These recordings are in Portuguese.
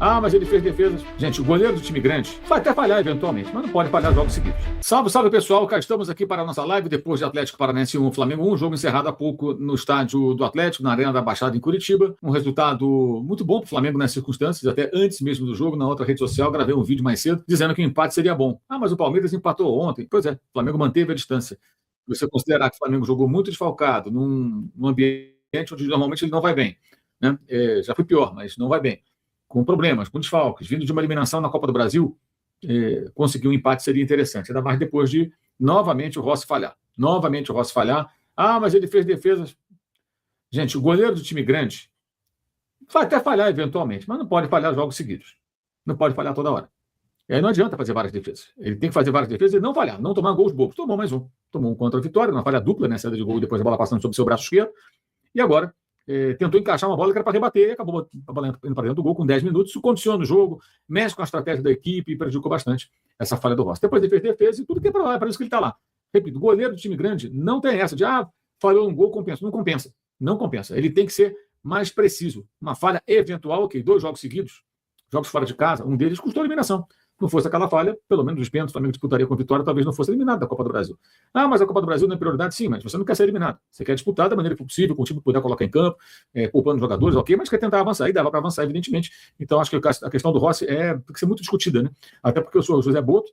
Ah, mas ele fez defesas. Gente, o goleiro do time grande vai até falhar eventualmente, mas não pode falhar jogos seguidos. Salve, salve, pessoal. Cá estamos aqui para a nossa live depois de Atlético Paranaense 1, Flamengo 1. Jogo encerrado há pouco no estádio do Atlético, na Arena da Baixada, em Curitiba. Um resultado muito bom para o Flamengo nas circunstâncias. Até antes mesmo do jogo, na outra rede social, gravei um vídeo mais cedo dizendo que o empate seria bom. Ah, mas o Palmeiras empatou ontem. Pois é, o Flamengo manteve a distância. Você considerar que o Flamengo jogou muito desfalcado, num ambiente onde normalmente ele não vai bem, né? Já foi pior, mas não vai bem. Com problemas, com desfalques, vindo de uma eliminação na Copa do Brasil, conseguir um empate seria interessante. Ainda mais depois de, novamente, o Rossi falhar. Novamente o Rossi falhar. Ah, mas ele fez defesas. Gente, o goleiro do time grande vai até falhar eventualmente, mas não pode falhar jogos seguidos. Não pode falhar toda hora. E aí não adianta fazer várias defesas. Ele tem que fazer várias defesas e não falhar, não tomar gols bobos. Tomou mais um. Tomou um contra a Vitória, uma falha dupla, né? Saída de gol depois da bola passando sobre o seu braço esquerdo. E agora tentou encaixar uma bola que era para rebater e acabou a bola indo para dentro do gol com 10 minutos. Isso condiciona o jogo, mexe com a estratégia da equipe e prejudicou bastante essa falha do Rossi. Depois ele fez defesa e tudo que é para lá, é para isso que ele está lá. Repito, o goleiro do time grande não tem essa de falhou um gol, compensa. Não compensa. Não compensa. Ele tem que ser mais preciso. Uma falha eventual, ok, 2 jogos seguidos, jogos fora de casa, um deles custou a eliminação. Não fosse aquela falha, pelo menos os pênaltis, o Flamengo disputaria com a Vitória, talvez não fosse eliminado da Copa do Brasil. Ah, mas a Copa do Brasil não é prioridade? Sim, mas você não quer ser eliminado. Você quer disputar da maneira que for possível, com o time que puder colocar em campo, poupando jogadores, ok, mas quer tentar avançar. E dava para avançar, evidentemente. Então, acho que a questão do Rossi tem que ser muito discutida, né? Até porque o senhor José Boto,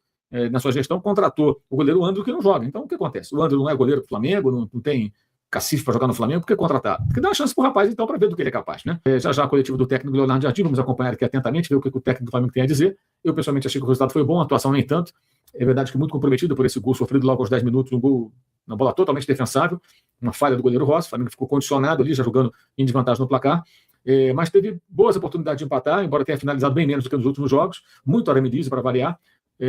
na sua gestão, contratou o goleiro Andro que não joga. Então, o que acontece? O Andro não é goleiro do Flamengo, não tem cacife para jogar no Flamengo, porque contratar? Porque dá uma chance pro rapaz, então, para ver do que ele é capaz, né? Já a coletiva do técnico Leonardo Jardim, vamos acompanhar aqui atentamente, ver o que o técnico do Flamengo tem a dizer. Eu, pessoalmente, achei que o resultado foi bom, a atuação nem tanto. É verdade que muito comprometido por esse gol sofrido logo aos 10 minutos, um gol, uma bola totalmente defensável, uma falha do goleiro Rossi, o Flamengo ficou condicionado ali, já jogando em desvantagem no placar, mas teve boas oportunidades de empatar, embora tenha finalizado bem menos do que nos últimos jogos, muito arame-liso para variar.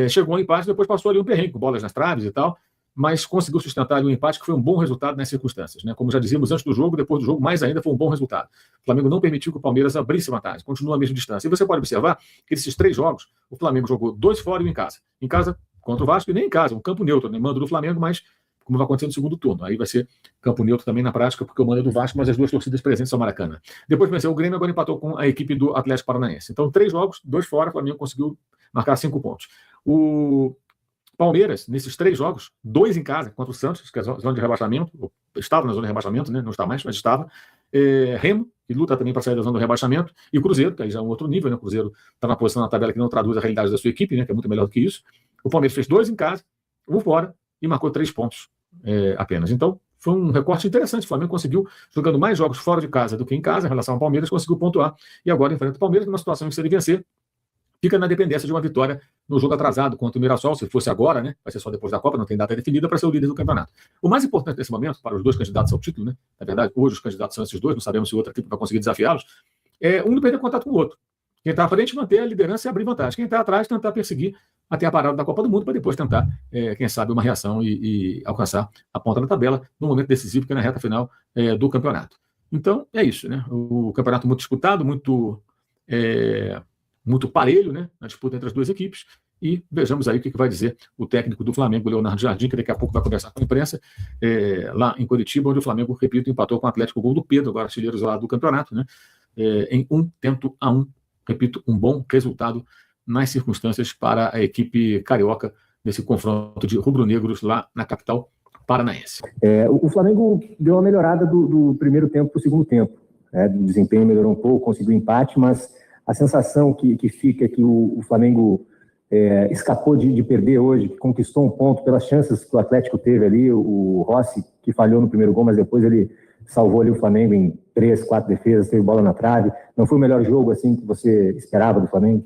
Chegou ao empate, depois passou ali um perrengue, com bolas nas traves e tal, mas conseguiu sustentar ali um empate que foi um bom resultado nas circunstâncias, né? Como já dizíamos antes do jogo, depois do jogo, mais ainda foi um bom resultado. O Flamengo não permitiu que o Palmeiras abrisse vantagem, continua a mesma distância. E você pode observar que esses 3 jogos, o Flamengo jogou 2 fora e 1 em casa. Em casa contra o Vasco e nem em casa, um campo neutro, né? Mando do Flamengo, mas como vai acontecer no segundo turno. Aí vai ser campo neutro também na prática, porque o mando é do Vasco, mas as 2 torcidas presentes são Maracanã. Depois venceu o Grêmio, agora empatou com a equipe do Atlético Paranaense. Então, 3 jogos, 2 fora, o Flamengo conseguiu marcar 5 pontos. O Palmeiras, nesses 3 jogos, 2 em casa, contra o Santos, que é a zona de rebaixamento, estava na zona de rebaixamento, né? Não está mais, mas estava. Remo, que luta também para sair da zona do rebaixamento, e o Cruzeiro, que aí já é um outro nível, né? O Cruzeiro está na posição na tabela que não traduz a realidade da sua equipe, né? Que é muito melhor do que isso. O Palmeiras fez 2 em casa, 1 fora, e marcou 3 pontos apenas. Então, foi um recorte interessante. O Flamengo conseguiu, jogando mais jogos fora de casa do que em casa, em relação ao Palmeiras, conseguiu pontuar, e agora enfrenta o Palmeiras numa situação em que, se ele vencer, fica na dependência de uma vitória no jogo atrasado contra o Mirassol, se fosse agora, né? Vai ser só depois da Copa, não tem data definida, para ser o líder do campeonato. O mais importante nesse momento, para os 2 candidatos ao título, né? Na verdade, hoje os candidatos são esses 2, não sabemos se o outro equipe vai conseguir desafiá-los, um não perder contato com o outro. Quem está à frente manter a liderança e abrir vantagem. Quem está atrás tentar perseguir até a parada da Copa do Mundo, para depois tentar, quem sabe, uma reação e alcançar a ponta da tabela no momento decisivo, que é na reta final do campeonato. Então, é isso, né? O campeonato muito disputado, muito parelho, né, na disputa entre as 2 equipes, e vejamos aí o que vai dizer o técnico do Flamengo, Leonardo Jardim, que daqui a pouco vai conversar com a imprensa, lá em Curitiba, onde o Flamengo, repito, empatou com o Atlético, o gol do Pedro, agora artilheiro isolado do campeonato, né, em 1-1, repito, um bom resultado nas circunstâncias para a equipe carioca, nesse confronto de rubro-negros lá na capital paranaense. O Flamengo deu uma melhorada do primeiro tempo para o segundo tempo, o desempenho melhorou um pouco, conseguiu empate, mas a sensação que fica é que o Flamengo escapou de perder hoje, que conquistou um ponto pelas chances que o Atlético teve ali, o Rossi, que falhou no primeiro gol, mas depois ele salvou ali o Flamengo em 3, 4 defesas, teve bola na trave. Não foi o melhor jogo assim que você esperava do Flamengo?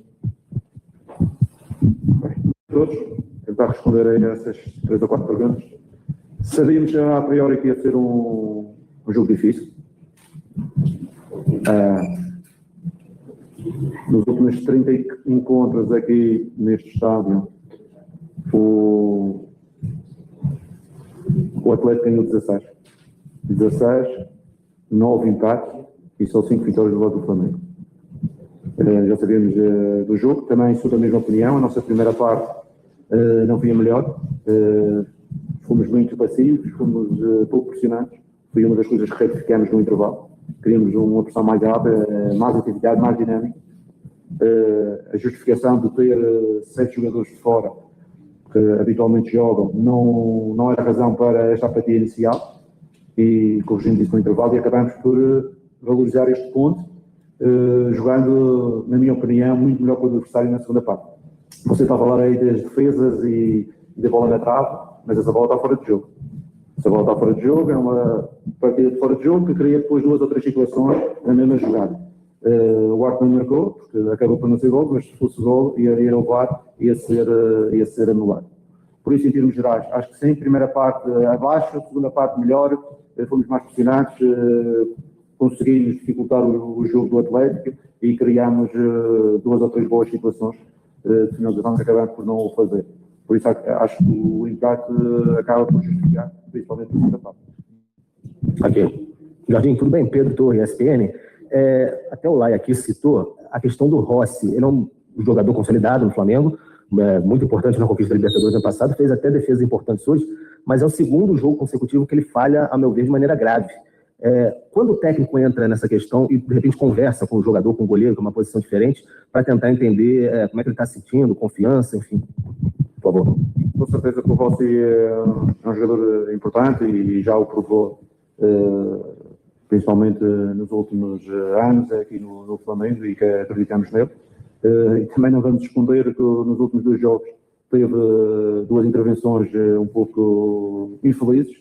Todos, tentar responder a essas 3 ou 4 perguntas. Sabíamos já a priori que ia ser um jogo difícil. Nos últimos 30 encontros aqui neste estádio, o Atlético ganhou 16, 9 empates e só 5 vitórias do lado do Flamengo. Já sabemos do jogo, também sou da mesma opinião. A nossa primeira parte não foi a melhor, fomos muito passivos, fomos pouco pressionados. Foi uma das coisas que retificamos no intervalo. Queríamos uma pressão mais alta, mais atividade, mais dinâmica. A justificação de ter 7 jogadores de fora que habitualmente jogam não era razão para esta apatia inicial, e corrigimos isso no intervalo e acabamos por valorizar este ponto, jogando, na minha opinião, muito melhor que o adversário na segunda parte. Você está a falar aí das defesas e da bola na trave, mas essa bola está fora de jogo. Essa bola está fora de jogo, é uma partida de fora de jogo que cria depois 2 ou 3 situações na mesma jogada. O Arte não marcou, porque acabou por não ser gol, mas se fosse gol ia levar, ia ser anulado. Por isso, em termos gerais, acho que sim, primeira parte abaixo, segunda parte melhor, fomos mais pressionantes, conseguimos dificultar o jogo do Atlético e criámos 2 ou 3 boas situações de finalização que acabamos por não o fazer. Por isso, acho que o empate acaba por justificar, principalmente a segunda parte. Ok. Jorginho, tudo bem? Pedro Torre, ESPN. Até o Lai aqui citou a questão do Rossi. Ele é um jogador consolidado no Flamengo, muito importante na conquista da Libertadores ano passado, fez até defesas importantes hoje, mas é o segundo jogo consecutivo que ele falha, a meu ver, de maneira grave. Quando o técnico entra nessa questão e, de repente, conversa com o jogador, com o goleiro, com uma posição diferente, para tentar entender como é que ele está se sentindo, confiança, enfim. Por favor. Com certeza que o Rossi é um jogador importante e já o provou, principalmente nos últimos anos aqui no Flamengo, e que acreditamos nele. E também não vamos esconder que nos últimos 2 jogos teve 2 intervenções um pouco infelizes,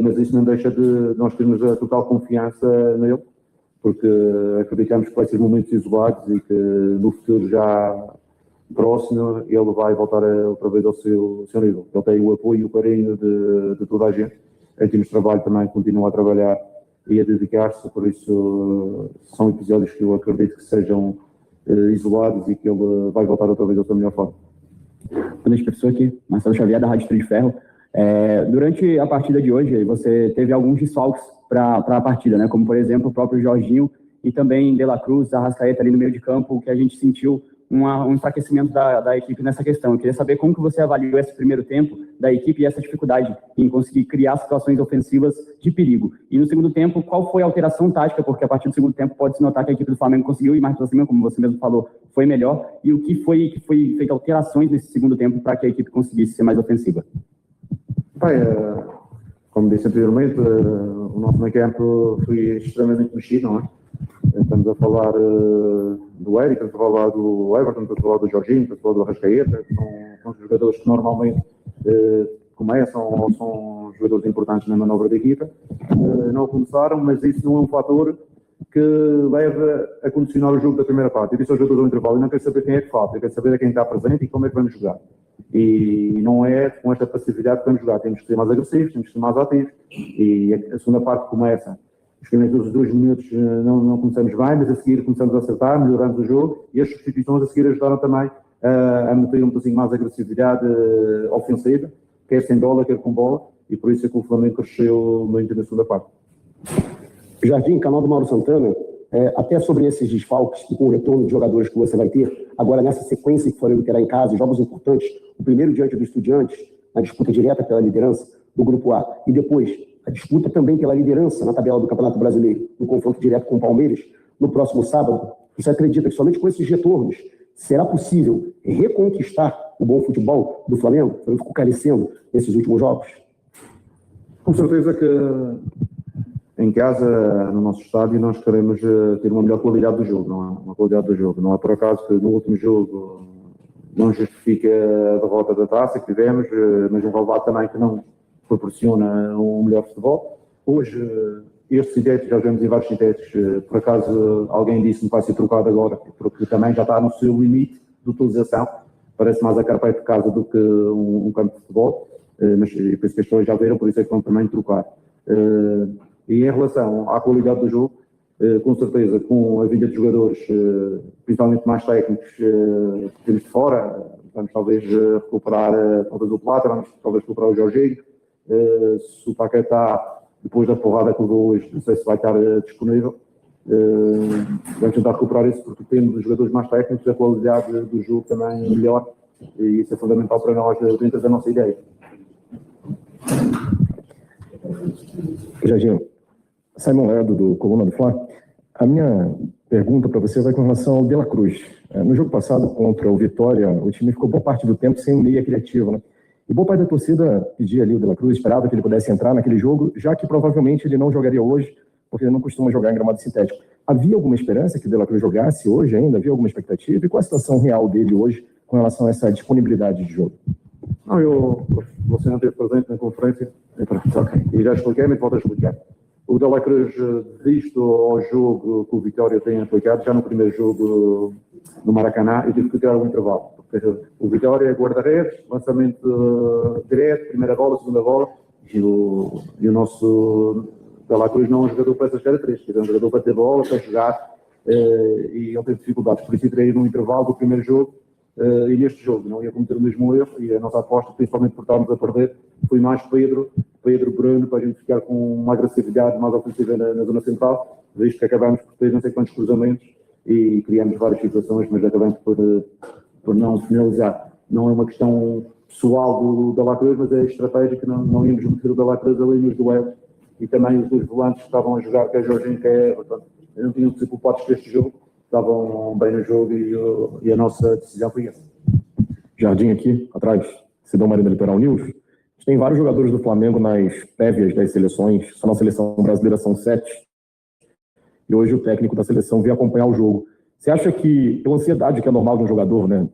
mas isso não deixa de nós termos a total confiança nele, porque acreditamos que vai ser momentos isolados e que no futuro já próximo ele vai voltar outra vez ao seu nível. Ele tem o apoio e o carinho de toda a gente. Em termos de trabalho também continua a trabalhar e a dedicar-se, por isso são episódios que eu acredito que sejam isolados e que ele vai voltar outra vez à sua melhor forma. Boa noite, professor, aqui, Marcelo Xavier, da Rádio Trio de Ferro. Durante a partida de hoje, você teve alguns desfalques para a partida, né? Como, por exemplo, o próprio Jorginho e também De La Cruz, Arrascaeta ali no meio de campo, que a gente sentiu um enfraquecimento da equipe nessa questão. Eu queria saber como que você avaliou esse primeiro tempo da equipe e essa dificuldade em conseguir criar situações ofensivas de perigo. E no segundo tempo, qual foi a alteração tática? Porque a partir do segundo tempo pode-se notar que a equipe do Flamengo conseguiu ir mais para cima, como você mesmo falou, foi melhor. E o que foi feito alterações nesse segundo tempo para que a equipe conseguisse ser mais ofensiva? Como disse anteriormente, o nosso meio campo foi extremamente mexido, não é? Estamos a falar do Érico, estamos a falar do Everton, estamos a falar do Jorginho, estamos a falar do Arrascaeta, são jogadores que normalmente começam ou são jogadores importantes na manobra da equipa. Não começaram, mas isso não é um fator que leva a condicionar o jogo da primeira parte. Eu disse aos jogadores do intervalo, eu não quero saber quem é que falta, eu quero saber quem está presente e como é que vamos jogar. E não é com esta passividade que vamos jogar, temos que ser mais agressivos, temos que ser mais ativos, e a segunda parte começa. Os primeiros 2 minutos não começamos bem, mas a seguir começamos a acertar, melhoramos o jogo, e as substituições a seguir ajudaram também a meter um pouquinho mais de agressividade ofensiva, quer sem bola, quer com bola, e por isso é que o Flamengo cresceu muito na segunda parte. Jardim, canal do Mauro Santana, até sobre esses desfalques e com o retorno de jogadores que você vai ter, agora nessa sequência que o Flamengo terá em casa, jogos importantes, o primeiro diante do Estudiantes, na disputa direta pela liderança do Grupo A, e depois a disputa também pela liderança na tabela do Campeonato Brasileiro, no confronto direto com o Palmeiras, no próximo sábado, você acredita que somente com esses retornos será possível reconquistar o bom futebol do Flamengo? O Flamengo ficou carecendo nesses últimos jogos? Com certeza que em casa, no nosso estádio, nós queremos ter uma melhor qualidade do jogo, não é? Uma qualidade do jogo. Não é por acaso que no último jogo não justifica a derrota da taça que tivemos, mas um relevado também que não proporciona um melhor futebol. Hoje, este sintético, já vemos em vários sintéticos, por acaso alguém disse que vai ser trocado agora, porque também já está no seu limite de utilização, parece mais a carpete de casa do que um campo de futebol, mas penso que as pessoas já viram, por isso é que vão também trocar. E em relação à qualidade do jogo, com certeza, com a vinda de jogadores, principalmente mais técnicos, que temos de fora, vamos talvez recuperar talvez o Plata, vamos talvez recuperar o Jorginho. Se o Paquetá, depois da porrada que levou hoje, não sei se vai estar disponível. Vamos tentar recuperar isso porque temos os jogadores mais técnicos, a qualidade do jogo também melhor, e isso é fundamental para nós dentro da nossa ideia. Jorginho, Simon Ledo, do Coluna do Fla. A minha pergunta para você vai com relação ao De La Cruz. No jogo passado contra o Vitória, o time ficou boa parte do tempo sem um meia criativo, né? E boa parte da torcida pedia ali o De La Cruz, esperava que ele pudesse entrar naquele jogo, já que provavelmente ele não jogaria hoje, porque ele não costuma jogar em gramado sintético. Havia alguma esperança que o De La Cruz jogasse hoje ainda? Havia alguma expectativa? E qual a situação real dele hoje com relação a essa disponibilidade de jogo? Não, você não esteve presente na conferência, e já expliquei, mas volto a explicar. O De La Cruz, visto ao jogo que o Vitória tem aplicado, já no primeiro jogo no Maracanã, eu tive que tirar um intervalo. Porque o Vitória é guarda-redes, lançamento direto, primeira bola, segunda bola, e o nosso De La Cruz não é um jogador para essas características, é um jogador para ter bola, para jogar, e ele teve dificuldades. Por isso, eu tirei no intervalo do primeiro jogo, e neste jogo não ia cometer o mesmo erro, e a nossa aposta, principalmente por estarmos a perder, foi mais Pedro Bruno, para a gente ficar com uma agressividade mais ofensiva na zona central, visto que acabamos por ter não sei quantos cruzamentos e criamos várias situações, mas acabamos por não finalizar. Não é uma questão pessoal do De La Cruz, mas é estratégica, não íamos meter o De La Cruz ali nos duelos, e também os dois volantes que estavam a jogar, que é Jorginho e que é Everton, não tinham de ser culpados deste jogo, estavam bem no jogo e a nossa decisão foi essa. Jardim aqui, atrás, Cidão Marina Litoral News. A gente tem vários jogadores do Flamengo nas prévias das seleções, só na seleção brasileira são 7. E hoje o técnico da seleção veio acompanhar o jogo. Você acha que, pela ansiedade que é normal de um jogador, né?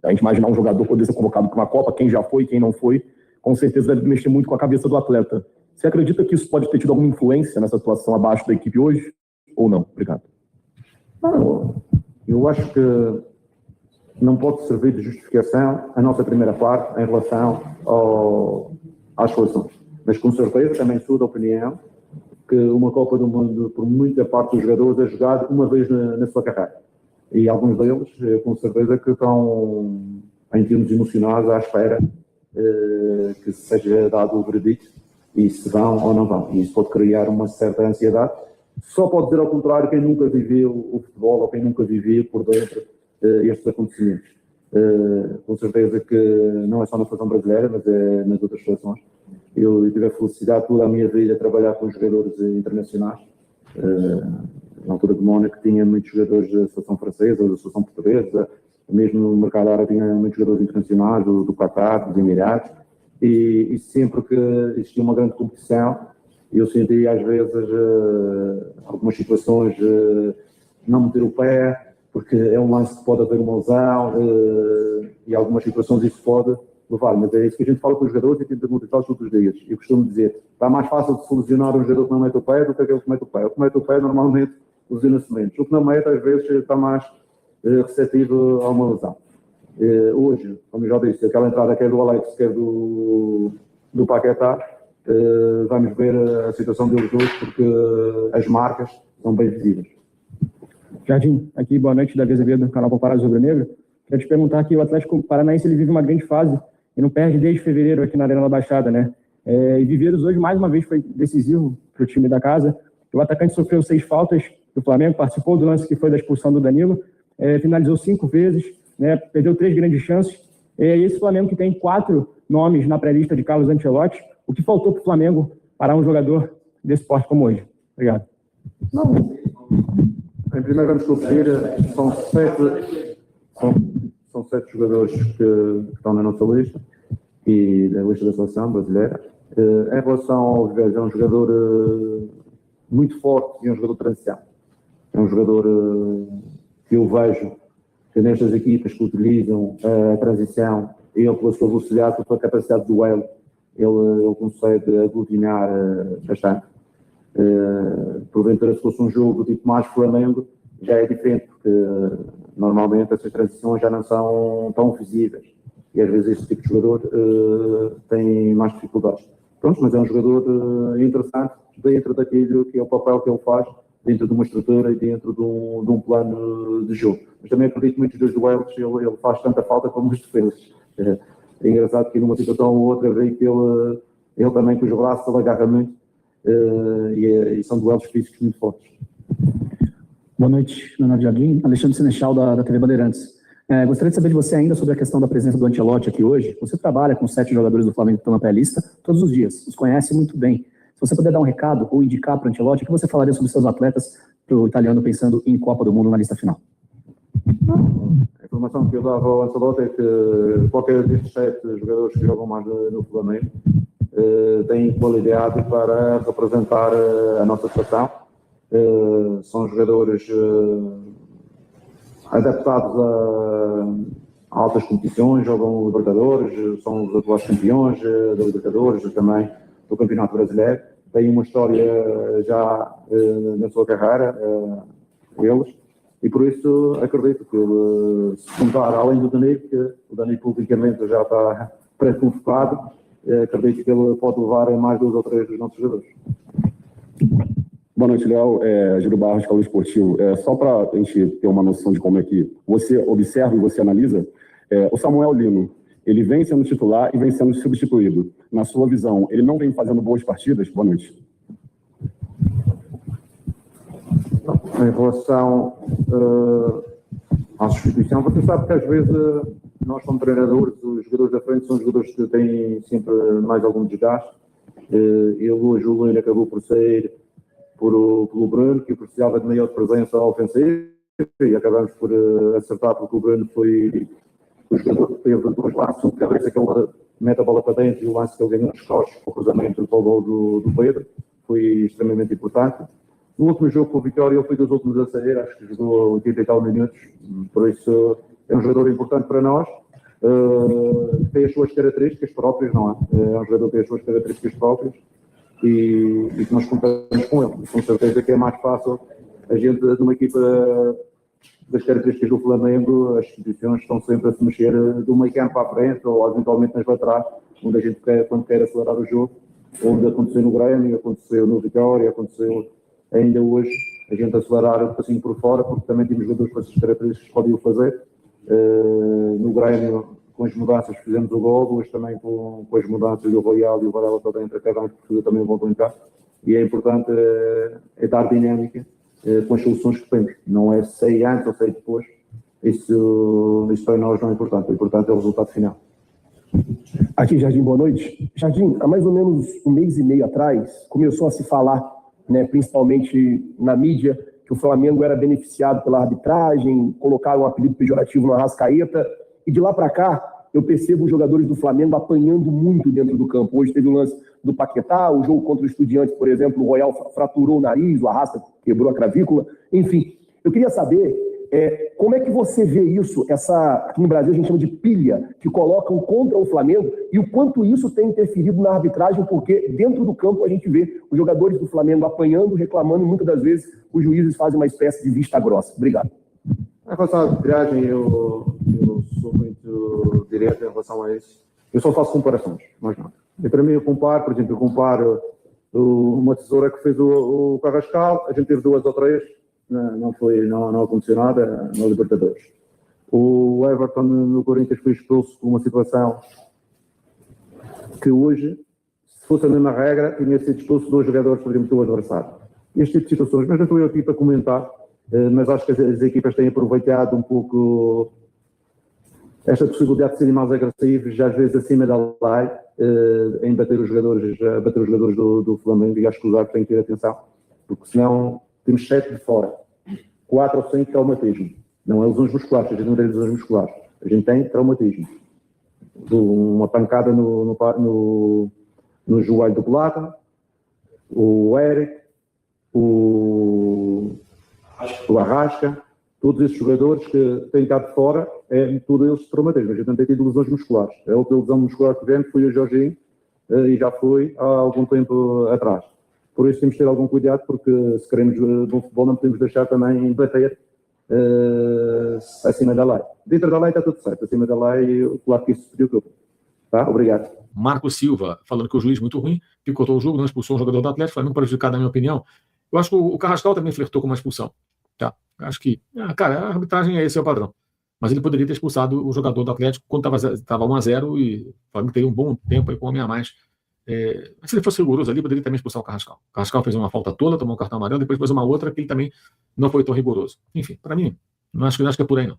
A gente imaginar um jogador poder ser convocado para uma Copa, quem já foi, quem não foi, com certeza deve mexer muito com a cabeça do atleta. Você acredita que isso pode ter tido alguma influência nessa atuação abaixo da equipe hoje? Ou não? Obrigado. Não, eu acho que não pode servir de justificação a nossa primeira parte em relação às seleções. Mas com certeza também sou da opinião que uma Copa do Mundo, por muita parte dos jogadores, é jogada uma vez na sua carreira. E alguns deles, com certeza, que estão, em termos emocionais, à espera que seja dado o veredito e se vão ou não vão. E isso pode criar uma certa ansiedade. Só pode dizer ao contrário quem nunca viveu o futebol ou quem nunca viveu por dentro estes acontecimentos. Com certeza que não é só na seleção brasileira, mas é nas outras seleções. Eu tive a felicidade toda a minha vida a trabalhar com jogadores internacionais. Na altura de Mónaco tinha muitos jogadores da seleção francesa, da seleção portuguesa, mesmo no mercado árabe tinha muitos jogadores internacionais, do Qatar, dos Emirados, e sempre que existia uma grande competição, eu senti às vezes algumas situações não meter o pé, porque é um lance que pode haver uma lesão, e algumas situações isso pode levar, mas é isso que a gente fala com os jogadores e tenta motivá-los todos os dias. Eu costumo dizer, está mais fácil de solucionar um jogador que não mete o pé do que aquele que mete o pé. O que mete o pé normalmente lesiona-se menos. O que não mete às vezes está mais receptivo a uma lesão. Hoje, como eu já disse, aquela entrada que é do Alex, que é do Paquetá, vamos ver a situação deles hoje, porque as marcas são bem visíveis. Jardim, aqui, boa noite, Davi Azevedo, canal Comparado Rubro-Negro. Queria te perguntar que o Atlético Paranaense ele vive uma grande fase e não perde desde fevereiro aqui na Arena da Baixada, né? E Viveiros hoje, mais uma vez, foi decisivo para o time da casa. O atacante sofreu 6 faltas do Flamengo, participou do lance que foi da expulsão do Danilo, finalizou 5 vezes, né? Perdeu 3 grandes chances. E esse Flamengo que tem 4 nomes na pré-lista de Carlos Ancelotti, o que faltou para o Flamengo parar um jogador desse porte como hoje? Obrigado. Não. Em primeiro vamos conferir, são 7 jogadores que estão na nossa lista e da lista da seleção brasileira. Em relação ao Viveiros, é um jogador muito forte e um jogador de transição. É um jogador que eu vejo que nestas equipas que utilizam a transição, ele pela sua velocidade, pela capacidade de duelo, ele consegue aglutinar bastante. Porventura, se fosse um jogo tipo mais Flamengo, já é diferente, porque normalmente essas transições já não são tão visíveis e às vezes este tipo de jogador tem mais dificuldades. Pronto, mas é um jogador interessante dentro daquilo que é o papel que ele faz, dentro de uma estrutura e dentro de um plano de jogo. Mas também acredito que muitos dos duelos ele faz tanta falta como as defesas. É engraçado que numa situação ou outra vê que ele também com os braços ele agarra muito e são duelos físicos muito fortes. Boa noite, Leonardo Jardim, Alexandre Senechal da TV Bandeirantes. Gostaria de saber de você ainda sobre a questão da presença do Ancelotti aqui hoje. Você trabalha com 7 jogadores do Flamengo que estão na pré-lista todos os dias, os conhece muito bem. Se você puder dar um recado ou indicar para o Ancelotti, o que você falaria sobre seus atletas italiano pensando em Copa do Mundo na lista final? A informação que eu dava ao Ancelotti é que qualquer destes 7 jogadores que jogam mais no Flamengo têm qualidade para representar a nossa seleção. São jogadores adaptados a altas competições, jogam Libertadores, são os atuais campeões da Libertadores, também do Campeonato Brasileiro. Têm uma história já na sua carreira, eles, e por isso acredito que, se contar além do Danilo, que o Danilo publicamente já está pré-convocado, acredito que ele pode levar em mais 2 ou 3 dos nossos jogadores. Boa noite, Léo. Júlio Barros, Calor Esportivo. Só para a gente ter uma noção de como é que você observa e você analisa, o Samuel Lino, ele vem sendo titular e vem sendo substituído. Na sua visão, ele não vem fazendo boas partidas? Boa noite. Em relação à substituição, você sabe que às vezes nós, como treinadores, os jogadores da frente são jogadores que têm sempre mais algum desgaste. Hoje o Lino acabou por sair pelo Bruno, que precisava de maior presença ofensiva, e acabamos por acertar, porque o Bruno foi o jogador que teve 2 lances de cabeça, que ele mete a bola para dentro, e o lance que ele ganhou nos costas, o cruzamento para o gol do Pedro, foi extremamente importante. No último jogo com o Vitória, ele foi dos últimos a sair, acho que jogou 80 e tal minutos, por isso é um jogador importante para nós, tem as suas características próprias, não é? É um jogador que tem as suas características próprias, e que nós contamos com ele. Com certeza que é mais fácil a gente, de uma equipa das características do Flamengo, as instituições estão sempre a se mexer do meio campo para a frente, ou eventualmente nas laterais, onde a gente quer, quando quer acelerar o jogo, onde aconteceu no Grêmio, aconteceu no Vitória, aconteceu ainda hoje, a gente acelerar um pouquinho por fora, porque também temos jogadores com essas características que podem o fazer. No Grêmio, com as mudanças, fizemos o gol, hoje também com as mudanças do Royal e o Varela para dentro, cada um que também voltam a entrar. E é importante dar dinâmica com as soluções que temos. Não é sair antes ou sair depois. Isso para nós não é importante. O importante é o resultado final. Aqui, Jardim, boa noite. Jardim, há mais ou menos 1 mês e meio atrás, começou a se falar, principalmente na mídia, que o Flamengo era beneficiado pela arbitragem, colocaram um apelido pejorativo no Arrascaeta, e de lá para cá, eu percebo os jogadores do Flamengo apanhando muito dentro do campo. Hoje teve o lance do Paquetá, o jogo contra o Estudiantes, por exemplo, o Royal fraturou o nariz, o Arrasca quebrou a clavícula. Enfim, eu queria saber como é que você vê isso, aqui no Brasil a gente chama de pilha, que colocam contra o Flamengo, e o quanto isso tem interferido na arbitragem, porque dentro do campo a gente vê os jogadores do Flamengo apanhando, reclamando, e muitas das vezes os juízes fazem uma espécie de vista grossa. Obrigado. Em relação à arbitragem, eu sou muito direto em relação a isso. Eu só faço comparações, mas não. E para mim, eu comparo, por exemplo, uma tesoura que fez o Carrascal, a gente teve 2 ou 3, não aconteceu nada na Libertadores. O Everton no Corinthians foi expulso por uma situação que hoje, se fosse a mesma regra, tinha sido expulso 2 jogadores por exemplo do adversário. Este tipo de situações, mas não estou eu aqui para comentar, mas acho que as equipas têm aproveitado um pouco esta possibilidade de serem mais agressivos, às vezes acima da lei, em bater os jogadores do Flamengo, e acho que os árbitros têm que ter atenção, porque senão temos 7 de fora, 4 ou 5 traumatismo. Não é lesões musculares, a gente não tem lesões musculares, a gente tem traumatismo. Uma pancada no joelho do Plata, o Eric, o Arrasca, todos esses jogadores que têm estado de fora, todos eles traumatismo. A gente não tem tido lesões musculares. A outra lesão muscular que tivemos foi o Jorginho, e já foi há algum tempo atrás. Por isso temos de ter algum cuidado, porque se queremos bom futebol não podemos deixar também bater acima da lei. Dentro da lei está tudo certo, acima da lei, claro que isso se preocupa. Tá? Obrigado. Marco Silva, falando que o juiz muito ruim, picotou o jogo, não expulsou um jogador do Atlético, Flamengo prejudicado, na minha opinião. Eu acho que o Carrascal também flertou com uma expulsão. Tá? Acho que, a arbitragem esse é o padrão. Mas ele poderia ter expulsado o jogador do Atlético quando estava 1-0 e o Flamengo teria um bom tempo aí com um homem a mais. Mas se ele fosse rigoroso ali, poderia também expulsar o Carrascal. O Carrascal fez uma falta tola, tomou um cartão amarelo, depois fez uma outra que ele também não foi tão rigoroso. Enfim, para mim, não acho que é por aí não.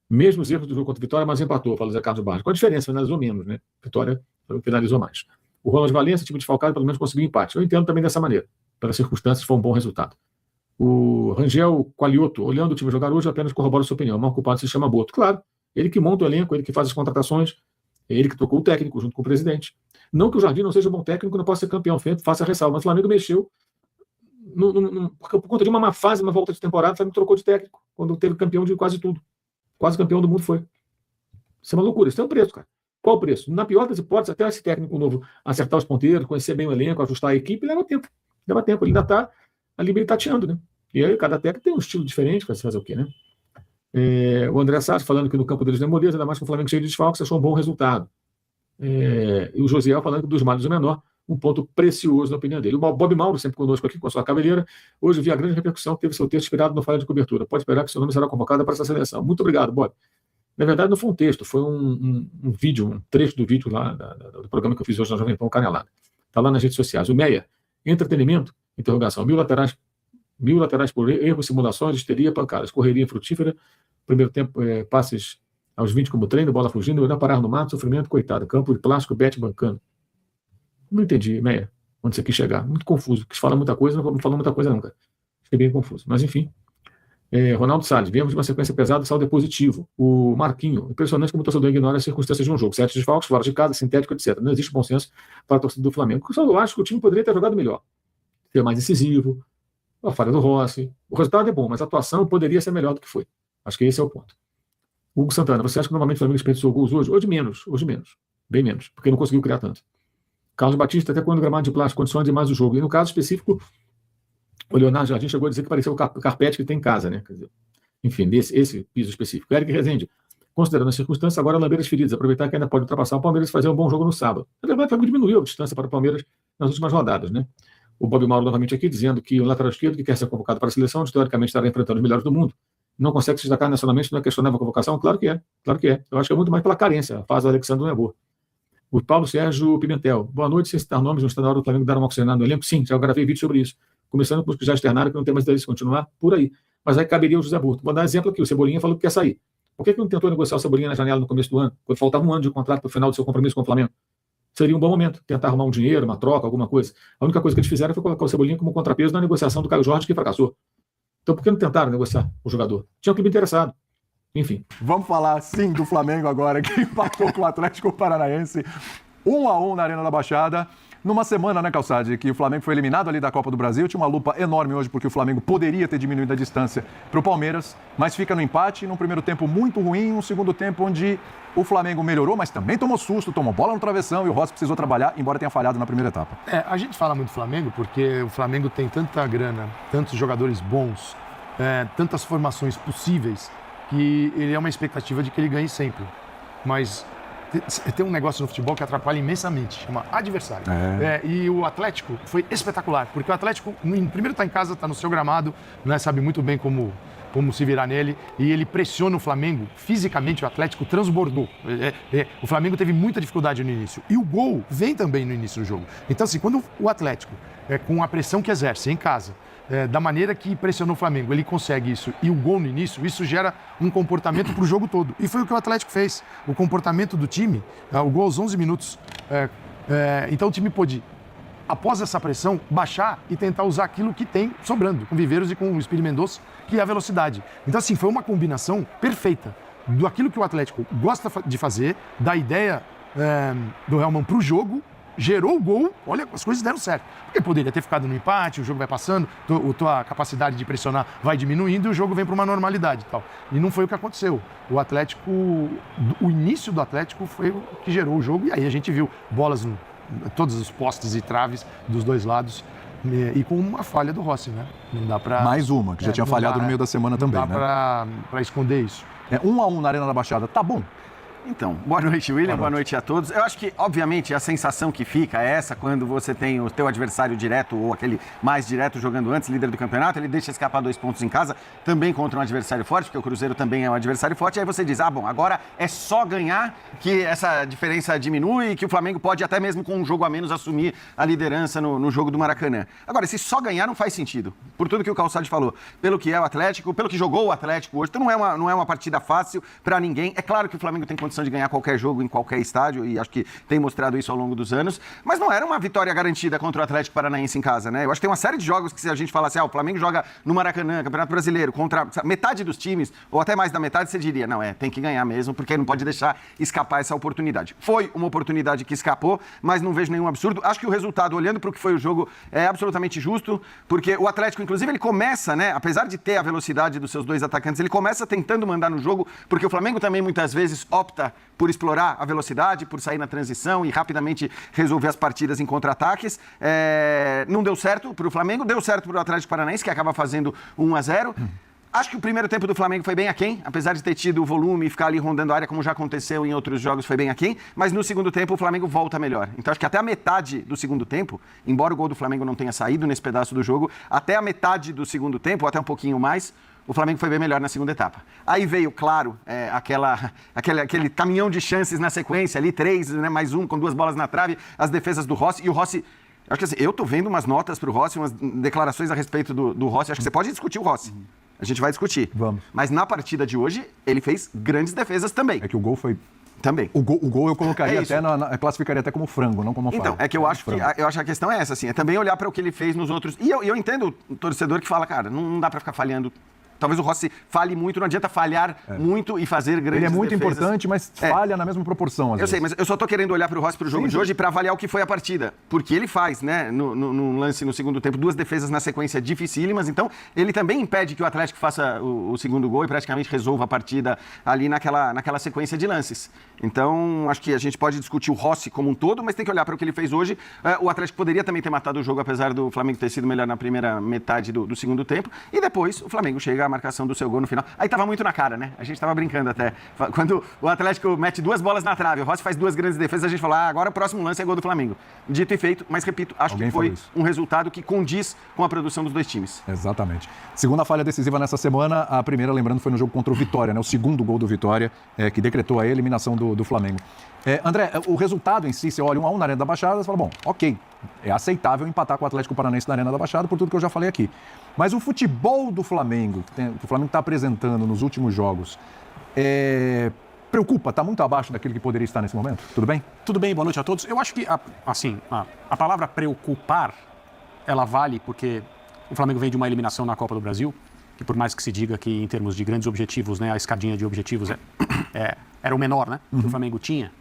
Mesmo os erros do jogo contra o Vitória, mas empatou, fala Zé Carlos Barros. Com a diferença, finalizou menos, né? Vitória finalizou mais. O Ronald Valência, tipo desfalcado, pelo menos conseguiu empate. Eu entendo também dessa maneira. Pelas circunstâncias, foi um bom resultado. O Rangel Qualioto, olhando o time jogar hoje, apenas corrobora sua opinião. O maior culpado se chama Boto. Claro, ele que monta o elenco, ele que faz as contratações, ele que tocou o técnico junto com o presidente. Não que o Jardim não seja bom técnico, não possa ser campeão, faça a ressalva. Mas o Flamengo mexeu por conta de uma má fase, uma volta de temporada, o Flamengo trocou de técnico, quando teve campeão de quase tudo. Quase campeão do mundo foi. Isso é uma loucura, isso tem um preço, cara. Qual o preço? Na pior das hipóteses, até esse técnico novo acertar os ponteiros, conhecer bem o elenco, ajustar a equipe, leva tempo. Leva tempo, ele ainda está ali meio tateando, né? E aí cada técnico tem um estilo diferente para se fazer o quê, né? O André Sá falando que no campo deles não é moleza, ainda mais com o Flamengo cheio de desfalques, achou um bom resultado. E o Josiel falando que dos males o menor, um ponto precioso na opinião dele. O Bob Mauro, sempre conosco aqui com a sua cabeleira, hoje vi a grande repercussão que teve seu texto inspirado no falha de cobertura. Pode esperar que seu nome será convocado para essa seleção. Muito obrigado, Bob. Na verdade, não foi um texto, foi um vídeo, um trecho do vídeo lá do programa que eu fiz hoje na Jovem Pan Canelada. Está lá nas redes sociais. O Meia, entretenimento, interrogação, 1000 laterais por erro, simulações, histeria, pancadas, correria frutífera, primeiro tempo, passes aos 20 como treino, bola fugindo, não parar no mato, sofrimento, coitado, campo de plástico, bet bancando. Não entendi, Meia, onde você quis chegar. Muito confuso, quis falar muita coisa, não falou muita coisa nunca. Fiquei bem confuso, mas enfim. Ronaldo Salles, viemos de uma sequência pesada, saldo é positivo. O Marquinho, impressionante como o torcedor ignora as circunstâncias de um jogo. 7 desfalques, fora de casa, sintético, etc. Não existe bom senso para a torcida do Flamengo. Só eu acho que o time poderia ter jogado melhor. Ser mais incisivo, a falha do Rossi. O resultado é bom, mas a atuação poderia ser melhor do que foi. Acho que esse é o ponto. Hugo Santana, você acha que normalmente o Flamengo desperdiçou gols hoje? Hoje menos. Bem menos, porque não conseguiu criar tanto. Carlos Batista, até quando o gramado de plástico condiciona demais o jogo. E no caso específico, o Leonardo Jardim chegou a dizer que parecia o carpete que tem em casa, né? Quer dizer, enfim, esse piso específico. Eric Rezende, considerando as circunstâncias, agora lamber as feridas, aproveitar que ainda pode ultrapassar o Palmeiras e fazer um bom jogo no sábado. Na verdade, o Flamengo diminuiu a distância para o Palmeiras nas últimas rodadas, né? O Bob Mauro novamente aqui dizendo que o lateral esquerdo que quer ser convocado para a seleção, teoricamente estará enfrentando os melhores do mundo, não consegue se destacar nacionalmente, não é questionável a convocação? Claro que é. Eu acho que é muito mais pela carência. A fase do Alexandre não é boa. O Paulo Sérgio Pimentel, boa noite, sem citar nomes, não está na hora do Flamengo dar uma oxigenada no elenco? Sim, já gravei vídeo sobre isso. Começando por os que já externaram, que não tem mais interesse em continuar, por aí. Mas aí caberia o José Burto. Vou dar um exemplo aqui, o Cebolinha falou que quer sair. Por que não tentou negociar o Cebolinha na janela no começo do ano, quando faltava um ano de contrato para o final do seu compromisso com o Flamengo? Seria um bom momento, tentar arrumar um dinheiro, uma troca, alguma coisa. A única coisa que eles fizeram foi colocar o Cebolinha como contrapeso na negociação do Caio Jorge, que fracassou. Então por que não tentaram negociar o jogador? Tinha um clube interessado. Enfim. Vamos falar, sim, do Flamengo agora, que empatou com o Atlético Paranaense 1-1 na Arena da Baixada. Numa semana, né, Calçade, que o Flamengo foi eliminado ali da Copa do Brasil. Tinha uma lupa enorme hoje, porque o Flamengo poderia ter diminuído a distância para o Palmeiras, mas fica no empate, num primeiro tempo muito ruim, um segundo tempo onde o Flamengo melhorou, mas também tomou susto, tomou bola no travessão e o Rossi precisou trabalhar, embora tenha falhado na primeira etapa. A gente fala muito do Flamengo porque o Flamengo tem tanta grana, tantos jogadores bons, tantas formações possíveis, que ele é uma expectativa de que ele ganhe sempre. Mas tem um negócio no futebol que atrapalha imensamente, chama adversário. E o Atlético foi espetacular, porque o Atlético, primeiro está em casa, está no seu gramado, né, sabe muito bem como se virar nele, e ele pressiona o Flamengo. Fisicamente, o Atlético transbordou. O Flamengo teve muita dificuldade no início. E o gol vem também no início do jogo. Então, assim, quando o Atlético, com a pressão que exerce em casa, da maneira que pressionou o Flamengo, ele consegue isso, e o gol no início, isso gera um comportamento para o jogo todo. E foi o que o Atlético fez. O comportamento do time, o gol aos 11 minutos. Então, o time pôde, após essa pressão, baixar e tentar usar aquilo que tem sobrando, com Viveiros e com o Espírito Mendonça, que é a velocidade. Então, assim, foi uma combinação perfeita do aquilo que o Atlético gosta de fazer, da ideia do Hellmann para o jogo, gerou o gol, olha, as coisas deram certo. Porque poderia ter ficado no empate, o jogo vai passando, tua capacidade de pressionar vai diminuindo e o jogo vem para uma normalidade e tal. E não foi o que aconteceu. O Atlético, o início do Atlético foi o que gerou o jogo, e aí a gente viu bolas em todos os postes e traves dos dois lados, e com uma falha do Rossi, né? Não dá para... Mais uma, que já tinha falhado no meio da semana também, né? Não dá para esconder isso. 1-1 na Arena da Baixada, tá bom. Então, boa noite, William, boa noite a todos. Eu acho que, obviamente, a sensação que fica é essa quando você tem o teu adversário direto ou aquele mais direto jogando antes, líder do campeonato, ele deixa escapar 2 pontos em casa, também contra um adversário forte, porque o Cruzeiro também é um adversário forte, aí você diz, bom, agora é só ganhar que essa diferença diminui e que o Flamengo pode até mesmo com um jogo a menos assumir a liderança no jogo do Maracanã. Agora, se só ganhar não faz sentido, por tudo que o Calçade falou, pelo que é o Atlético, pelo que jogou o Atlético hoje, então não é uma partida fácil para ninguém. É claro que o Flamengo tem condições condição de ganhar qualquer jogo em qualquer estádio, e acho que tem mostrado isso ao longo dos anos, mas não era uma vitória garantida contra o Atlético Paranaense em casa, né? Eu acho que tem uma série de jogos que se a gente falasse, o Flamengo joga no Maracanã, Campeonato Brasileiro, contra metade dos times, ou até mais da metade, você diria, não, tem que ganhar mesmo, porque não pode deixar escapar essa oportunidade. Foi uma oportunidade que escapou, mas não vejo nenhum absurdo. Acho que o resultado, olhando para o que foi o jogo, é absolutamente justo, porque o Atlético, inclusive, ele começa, né, apesar de ter a velocidade dos seus dois atacantes, ele começa tentando mandar no jogo, porque o Flamengo também muitas vezes opta por explorar a velocidade, por sair na transição e rapidamente resolver as partidas em contra-ataques. Não deu certo para o Flamengo, deu certo para o Atlético Paranaense, que acaba fazendo 1-0. Acho que o primeiro tempo do Flamengo foi bem aquém, apesar de ter tido o volume e ficar ali rondando a área, como já aconteceu em outros jogos, foi bem aquém, mas no segundo tempo o Flamengo volta melhor. Então acho que até a metade do segundo tempo, embora o gol do Flamengo não tenha saído nesse pedaço do jogo, até a metade do segundo tempo, ou até um pouquinho mais, o Flamengo foi bem melhor na segunda etapa. Aí veio, claro, aquele caminhão de chances na sequência, ali 3, né, mais um, com 2 bolas na trave, as defesas do Rossi, e o Rossi... Acho que assim, eu tô vendo umas notas pro Rossi, umas declarações a respeito do Rossi, acho que você pode discutir o Rossi. A gente vai discutir. Vamos. Mas na partida de hoje, ele fez grandes defesas também. É que o gol foi... Também. O gol eu colocaria classificaria até como frango, não como falha. Então, é que eu acho que a questão é essa, assim, é também olhar para o que ele fez nos outros... E eu entendo o torcedor que fala, cara, não dá para ficar falhando. Talvez o Rossi fale muito, não adianta falhar muito e fazer grandes defesas. Ele é muito importante, mas falha na mesma proporção, às vezes. Eu sei, mas eu só tô querendo olhar para o Rossi pro jogo de hoje para avaliar o que foi a partida. Porque ele faz, né, no lance no segundo tempo, 2 defesas na sequência dificílimas, então ele também impede que o Atlético faça o segundo gol e praticamente resolva a partida ali naquela sequência de lances. Então, acho que a gente pode discutir o Rossi como um todo, mas tem que olhar para o que ele fez hoje. O Atlético poderia também ter matado o jogo, apesar do Flamengo ter sido melhor na primeira metade do segundo tempo, e depois o Flamengo chega a marcação do seu gol no final. Aí tava muito na cara, né? A gente tava brincando até. Quando o Atlético mete 2 bolas na trave, o Rossi faz 2 grandes defesas, a gente fala, agora o próximo lance é gol do Flamengo. Dito e feito, mas repito, acho que foi um resultado que condiz com a produção dos 2 times. Exatamente. Segunda falha decisiva nessa semana, a primeira, lembrando, foi no jogo contra o Vitória, né? O segundo gol do Vitória, que decretou a eliminação do Flamengo. André, o resultado em si, você olha 1-1 na Arena da Baixada, você fala, bom, ok, é aceitável empatar com o Atlético Paranaense na Arena da Baixada, por tudo que eu já falei aqui. Mas o futebol do Flamengo, que o Flamengo está apresentando nos últimos jogos, preocupa? Está muito abaixo daquilo que poderia estar nesse momento? Tudo bem? Tudo bem, boa noite a todos. Eu acho que, a palavra preocupar, ela vale porque o Flamengo vem de uma eliminação na Copa do Brasil, que por mais que se diga que em termos de grandes objetivos, né, a escadinha de objetivos era o menor, né, que o Flamengo tinha.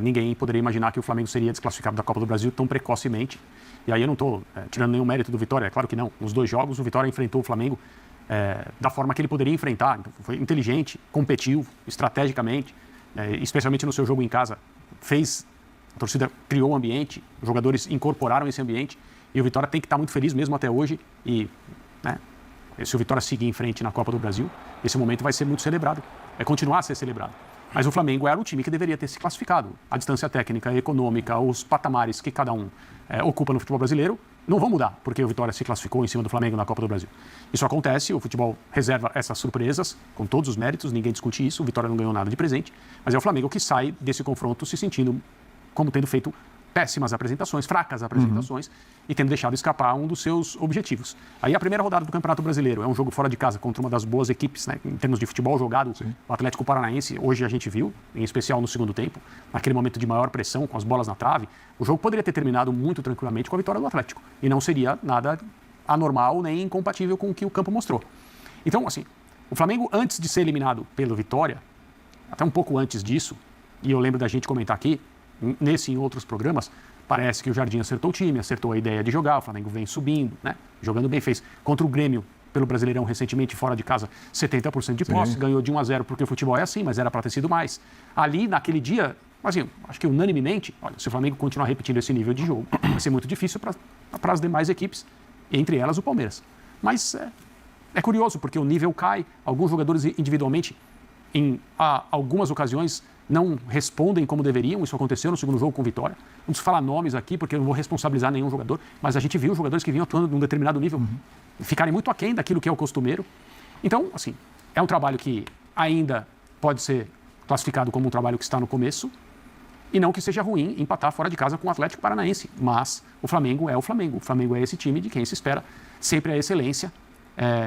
Ninguém poderia imaginar que o Flamengo seria desclassificado da Copa do Brasil tão precocemente. E aí eu não estou tirando nenhum mérito do Vitória, é claro que não. Nos 2 jogos, o Vitória enfrentou o Flamengo da forma que ele poderia enfrentar. Então, foi inteligente, competiu estrategicamente, especialmente no seu jogo em casa. A torcida criou um ambiente, os jogadores incorporaram esse ambiente e o Vitória tem que estar muito feliz mesmo até hoje. E se o Vitória seguir em frente na Copa do Brasil, esse momento vai ser muito celebrado, continuar a ser celebrado. Mas o Flamengo era o time que deveria ter se classificado. A distância técnica, econômica, os patamares que cada um ocupa no futebol brasileiro não vão mudar, porque o Vitória se classificou em cima do Flamengo na Copa do Brasil. Isso acontece, o futebol reserva essas surpresas, com todos os méritos, ninguém discute isso, o Vitória não ganhou nada de presente, mas é o Flamengo que sai desse confronto se sentindo como tendo feito péssimas apresentações, fracas apresentações, e tendo deixado escapar um dos seus objetivos. Aí a primeira rodada do Campeonato Brasileiro é um jogo fora de casa contra uma das boas equipes, né, em termos de futebol jogado. Sim. O Atlético Paranaense, hoje a gente viu, em especial no segundo tempo, naquele momento de maior pressão, com as bolas na trave, o jogo poderia ter terminado muito tranquilamente com a vitória do Atlético. E não seria nada anormal nem incompatível com o que o campo mostrou. Então, assim, o Flamengo, antes de ser eliminado pelo Vitória, até um pouco antes disso, e eu lembro da gente comentar aqui, nesse e em outros programas, parece que o Jardim acertou o time, acertou a ideia de jogar, o Flamengo vem subindo, né? Jogando bem, fez contra o Grêmio, pelo Brasileirão, recentemente, fora de casa, 70% de posse, ganhou de 1-0, porque o futebol é assim, mas era para ter sido mais. Ali, naquele dia, assim, acho que unanimemente, olha, se o Flamengo continuar repetindo esse nível de jogo, vai ser muito difícil para as demais equipes, entre elas o Palmeiras. Mas é curioso, porque o nível cai, alguns jogadores individualmente, em algumas ocasiões, não respondem como deveriam. Isso aconteceu no segundo jogo com Vitória. Não preciso falar nomes aqui, porque eu não vou responsabilizar nenhum jogador, mas a gente viu jogadores que vinham atuando num determinado nível ficarem muito aquém daquilo que é o costumeiro. Então, assim, é um trabalho que ainda pode ser classificado como um trabalho que está no começo, e não que seja ruim empatar fora de casa com o Atlético Paranaense, mas o Flamengo é o Flamengo. O Flamengo é esse time de quem se espera sempre a excelência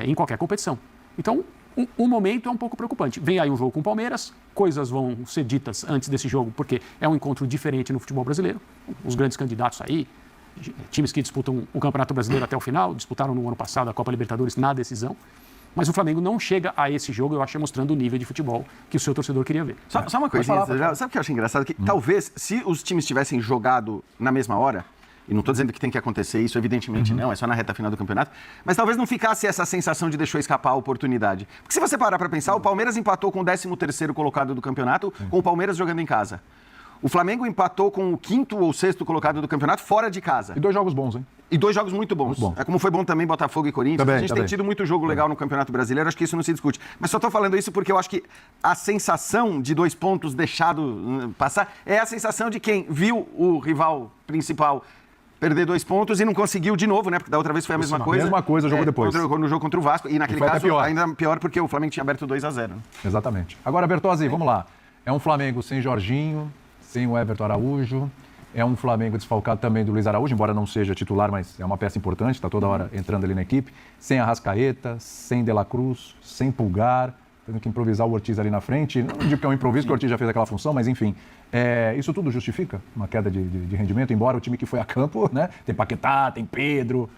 em qualquer competição. Então, o momento é um pouco preocupante. Vem aí um jogo com o Palmeiras, coisas vão ser ditas antes desse jogo, porque é um encontro diferente no futebol brasileiro. Os grandes candidatos aí, times que disputam o Campeonato Brasileiro até o final, disputaram no ano passado a Copa Libertadores na decisão. Mas o Flamengo não chega a esse jogo, eu acho, mostrando o nível de futebol que o seu torcedor queria ver. Só uma coisinha, sabe o que eu acho engraçado? Que talvez, se os times tivessem jogado na mesma hora, e não estou dizendo que tem que acontecer isso, evidentemente não, é só na reta final do campeonato, mas talvez não ficasse essa sensação de deixou escapar a oportunidade. Porque se você parar para pensar, o Palmeiras empatou com o 13º colocado do campeonato, com o Palmeiras jogando em casa. O Flamengo empatou com o 5º ou 6º colocado do campeonato fora de casa. E 2 jogos bons, hein? E 2 jogos muito bons. Muito bom. É como foi bom também Botafogo e Corinthians. Também, a gente tem tido muito jogo legal no Campeonato Brasileiro, acho que isso não se discute. Mas só estou falando isso porque eu acho que a sensação de 2 pontos deixado passar é a sensação de quem viu o rival principal perder 2 pontos e não conseguiu de novo, né? Porque da outra vez foi a mesma coisa. Mesma coisa, jogo depois. No jogo contra o Vasco. E naquele caso, ainda pior porque o Flamengo tinha aberto 2-0. Né? Exatamente. Agora, Bertozzi, vamos lá. É um Flamengo sem Jorginho, sem o Everton Araújo. É um Flamengo desfalcado também do Luiz Araújo, embora não seja titular, mas é uma peça importante, está toda hora entrando ali na equipe. Sem Arrascaeta, sem De La Cruz, sem Pulgar, tendo que improvisar o Ortiz ali na frente. Não digo que é um improviso, porque o Ortiz já fez aquela função, mas enfim. Isso tudo justifica uma queda de rendimento, embora o time que foi a campo, né? Tem Paquetá, tem Pedro.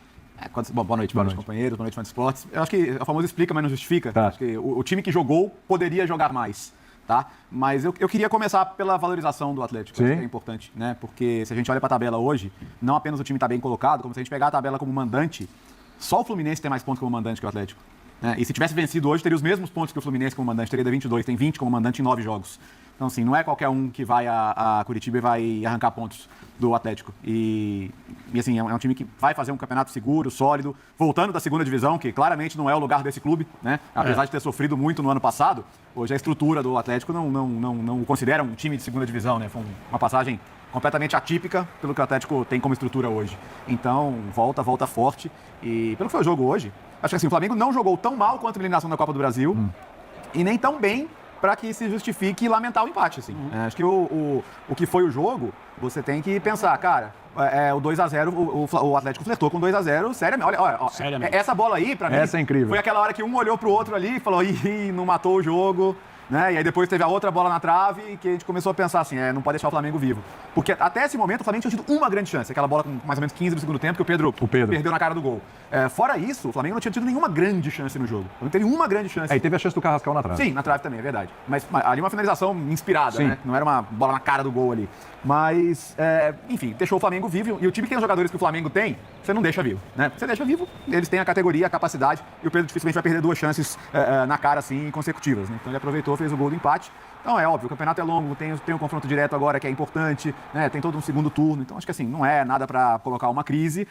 Boa noite, companheiros, boa noite, fãs de esportes. Eu acho que a famosa explica, mas não justifica. Tá. Acho que o time que jogou poderia jogar mais. Tá? Mas eu queria começar pela valorização do Atlético, acho que é importante, né? Porque se a gente olha para a tabela hoje, não apenas o time está bem colocado, como se a gente pegar a tabela como mandante, só o Fluminense tem mais pontos como mandante que o Atlético. Né? E se tivesse vencido hoje, teria os mesmos pontos que o Fluminense como mandante, teria 22, tem 20 como mandante em 9 jogos. Então, assim, não é qualquer um que vai a Curitiba e vai arrancar pontos do Atlético. E assim, é um time que vai fazer um campeonato seguro, sólido, voltando da segunda divisão, que claramente não é o lugar desse clube, né? Apesar de ter sofrido muito no ano passado, hoje a estrutura do Atlético não considera um time de segunda divisão, né? Foi uma passagem completamente atípica pelo que o Atlético tem como estrutura hoje. Então, volta forte. E pelo que foi o jogo hoje, acho que assim, o Flamengo não jogou tão mal quanto a eliminação da Copa do Brasil e nem tão bem para que se justifique lamentar o empate. Assim. Acho que o que foi o jogo, você tem que pensar, cara, o 2-0, o Atlético flertou com 2-0, seriamente. Olha, seriamente. Essa bola aí, para mim, essa é incrível. Foi aquela hora que um olhou pro outro ali e falou, ih, não matou o jogo. Né? E aí depois teve a outra bola na trave que a gente começou a pensar assim, não pode deixar o Flamengo vivo. Porque até esse momento o Flamengo tinha tido uma grande chance, aquela bola com mais ou menos 15 do segundo tempo que o Pedro perdeu na cara do gol. Fora isso, o Flamengo não tinha tido nenhuma grande chance no jogo. Não teve uma grande chance. E teve a chance do Carrascal na trave. Sim, na trave também, é verdade. Mas ali uma finalização inspirada, né? Não era uma bola na cara do gol ali. Mas, enfim, deixou o Flamengo vivo. E o time que tem os jogadores que o Flamengo tem, você não deixa vivo, né? Você deixa vivo, eles têm a categoria, a capacidade, e o Pedro dificilmente vai perder 2 chances na cara, assim, consecutivas, né? Então ele aproveitou, fez o gol do empate. Então é óbvio, o campeonato é longo, tem um confronto direto agora que é importante, né? Tem todo um segundo turno, então acho que assim, não é nada para colocar uma crise,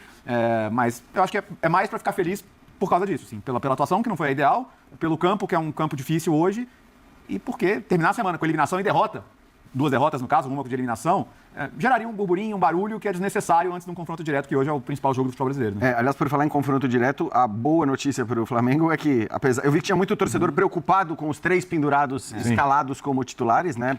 mas eu acho que é mais para ficar feliz por causa disso, sim, pela atuação que não foi a ideal, pelo campo que é um campo difícil hoje, e porque terminar a semana com eliminação e derrota, 2 derrotas no caso, uma de eliminação, geraria um burburinho, um barulho que é desnecessário antes de um confronto direto, que hoje é o principal jogo do futebol brasileiro. Né? Aliás, por falar em confronto direto, a boa notícia para o Flamengo é que, eu vi que tinha muito torcedor preocupado com os 3 pendurados escalados como titulares, né?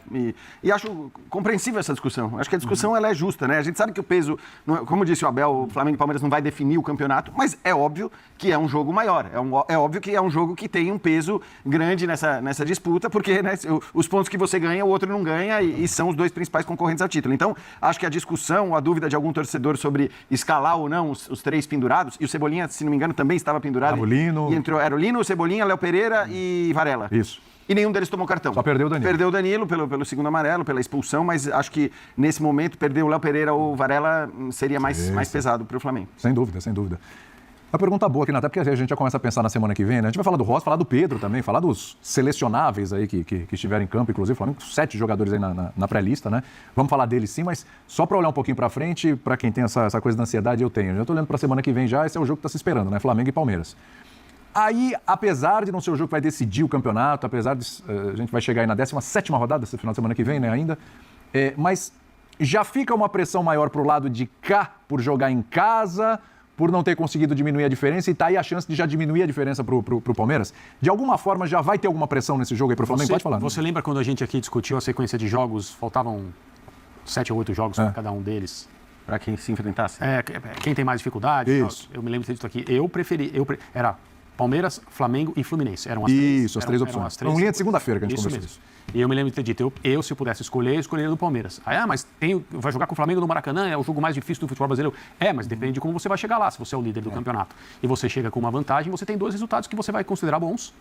E acho compreensível essa discussão. Acho que a discussão ela é justa, né? A gente sabe que o peso, como disse o Abel, o Flamengo e o Palmeiras não vai definir o campeonato, mas é óbvio que é um jogo maior. É óbvio que é um jogo que tem um peso grande nessa disputa, porque né, os pontos que você ganha, o outro não ganha e são os 2 principais concorrentes ao título. Então, acho que a discussão, a dúvida de algum torcedor sobre escalar ou não os 3 pendurados, e o Cebolinha, se não me engano, também estava pendurado. Era o Lino, o Cebolinha, Léo Pereira e Varela. Isso. E nenhum deles tomou cartão. Só perdeu o Danilo. Perdeu o Danilo pelo segundo amarelo, pela expulsão, mas acho que nesse momento perder o Léo Pereira ou o Varela seria mais pesado para o Flamengo. Sem dúvida, sem dúvida. Uma pergunta boa aqui, Natan, porque a gente já começa a pensar na semana que vem, né? A gente vai falar do Rossi, falar do Pedro também, falar dos selecionáveis aí que estiveram em campo, inclusive, Flamengo, 7 jogadores aí na pré-lista, né? Vamos falar deles sim, mas só para olhar um pouquinho para frente, para quem tem essa coisa da ansiedade, eu tenho. Já estou olhando para a semana que vem já, esse é o jogo que está se esperando, né? Flamengo e Palmeiras. Aí, apesar de não ser o jogo que vai decidir o campeonato, apesar de a gente vai chegar aí na 17ª rodada, esse final de semana que vem, né, ainda, mas já fica uma pressão maior para o lado de cá, por jogar em casa, por não ter conseguido diminuir a diferença, e tá aí a chance de já diminuir a diferença pro Palmeiras? De alguma forma, já vai ter alguma pressão nesse jogo aí pro Flamengo? Pode falar. Você lembra quando a gente aqui discutiu a sequência de jogos, faltavam 7 ou 8 jogos para cada um deles? Para quem se enfrentasse? Quem tem mais dificuldade? Isso. Eu me lembro disso aqui. Era Palmeiras, Flamengo e Fluminense. Eram as Isso, as três eram opções. as três. Uma linha de segunda-feira que a gente Isso conversou mesmo. isso. E eu me lembro de ter dito, se eu pudesse escolher, eu escolheria do Palmeiras. Mas vai jogar com o Flamengo no Maracanã, é o jogo mais difícil do futebol brasileiro. Mas depende de como você vai chegar lá, se você é o líder do campeonato. E você chega com uma vantagem, você tem 2 resultados que você vai considerar bons.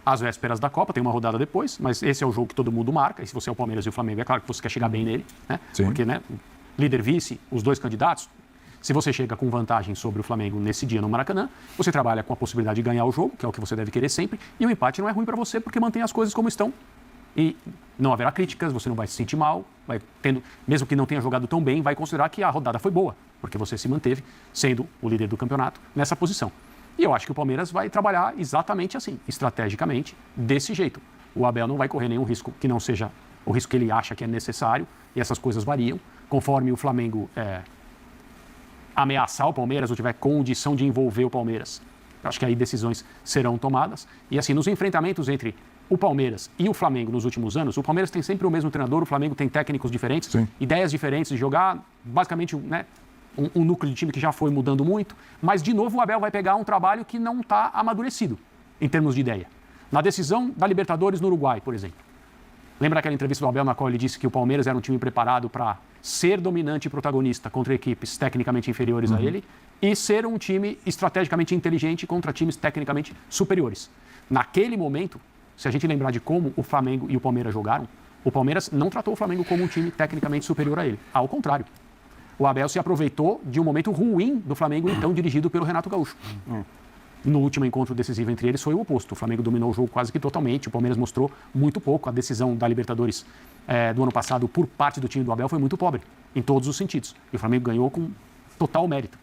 Às vésperas da Copa, tem uma rodada depois, mas esse é o jogo que todo mundo marca. E se você é o Palmeiras e o Flamengo, é claro que você quer chegar bem nele, né? Sim. Porque, né, líder, vice, os 2 candidatos. Se você chega com vantagem sobre o Flamengo nesse dia no Maracanã, você trabalha com a possibilidade de ganhar o jogo, que é o que você deve querer sempre, e o empate não é ruim para você porque mantém as coisas como estão. E não haverá críticas, você não vai se sentir mal, mesmo que não tenha jogado tão bem, vai considerar que a rodada foi boa, porque você se manteve sendo o líder do campeonato nessa posição. E eu acho que o Palmeiras vai trabalhar exatamente assim, estrategicamente, desse jeito. O Abel não vai correr nenhum risco que não seja o risco que ele acha que é necessário, e essas coisas variam. Conforme o Flamengo ameaçar o Palmeiras ou tiver condição de envolver o Palmeiras, acho que aí decisões serão tomadas. E assim, nos enfrentamentos entre o Palmeiras e o Flamengo nos últimos anos, o Palmeiras tem sempre o mesmo treinador, o Flamengo tem técnicos diferentes, ideias diferentes de jogar, basicamente, né, um núcleo de time que já foi mudando muito, mas de novo o Abel vai pegar um trabalho que não está amadurecido em termos de ideia. Na decisão da Libertadores no Uruguai, por exemplo. Lembra aquela entrevista do Abel na qual ele disse que o Palmeiras era um time preparado para ser dominante e protagonista contra equipes tecnicamente inferiores a ele e ser um time estrategicamente inteligente contra times tecnicamente superiores. Naquele momento, se a gente lembrar de como o Flamengo e o Palmeiras jogaram, o Palmeiras não tratou o Flamengo como um time tecnicamente superior a ele. Ao contrário. O Abel se aproveitou de um momento ruim do Flamengo, então dirigido pelo Renato Gaúcho. No último encontro decisivo entre eles foi o oposto. O Flamengo dominou o jogo quase que totalmente, o Palmeiras mostrou muito pouco. A decisão da Libertadores do ano passado por parte do time do Abel foi muito pobre, em todos os sentidos. E o Flamengo ganhou com total mérito.